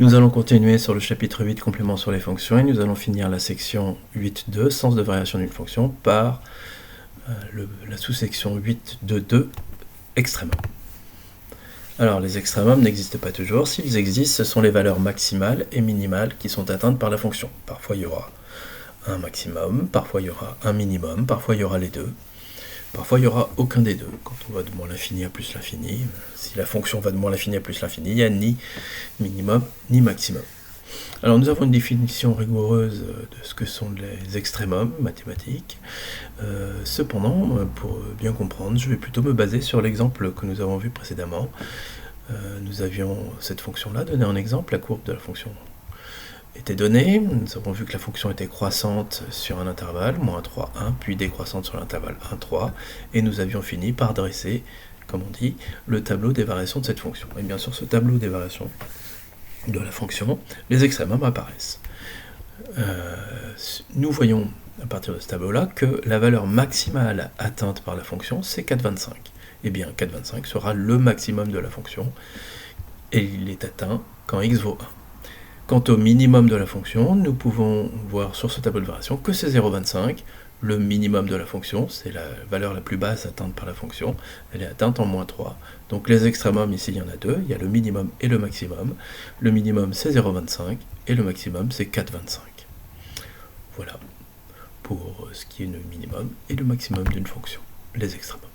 Nous allons continuer sur le chapitre 8, complément sur les fonctions, et nous allons finir la section 8.2, sens de variation d'une fonction, par la sous-section 8.2.2, extrémum. Alors, les extrémums n'existent pas toujours. S'ils existent, ce sont les valeurs maximales et minimales qui sont atteintes par la fonction. Parfois, il y aura un maximum, parfois, il y aura un minimum, parfois, il y aura les deux. Parfois, il n'y aura aucun des deux. Quand on va de moins l'infini à plus l'infini, si la fonction va de moins l'infini à plus l'infini, il n'y a ni minimum ni maximum. Alors, nous avons une définition rigoureuse de ce que sont les extrémums mathématiques. Cependant, pour bien comprendre, je vais plutôt me baser sur l'exemple que nous avons vu précédemment. Nous avions cette fonction-là donné en exemple, la courbe de la fonction était donnée, nous avons vu que la fonction était croissante sur un intervalle, moins 3, 1, puis décroissante sur l'intervalle 1, 3, et nous avions fini par dresser, comme on dit, le tableau des variations de cette fonction. Et bien sur ce tableau des variations de la fonction, les extrémums apparaissent. Nous voyons, à partir de ce tableau-là, que la valeur maximale atteinte par la fonction, c'est 4,25. Et bien 4,25 sera le maximum de la fonction, et il est atteint quand x vaut 1. Quant au minimum de la fonction, nous pouvons voir sur ce tableau de variation que c'est 0,25. Le minimum de la fonction, c'est la valeur la plus basse atteinte par la fonction. Elle est atteinte en moins 3. Donc les extrémums, ici, il y en a deux. Il y a le minimum et le maximum. Le minimum, c'est 0,25 et le maximum, c'est 4,25. Voilà pour ce qui est le minimum et le maximum d'une fonction, les extrémums.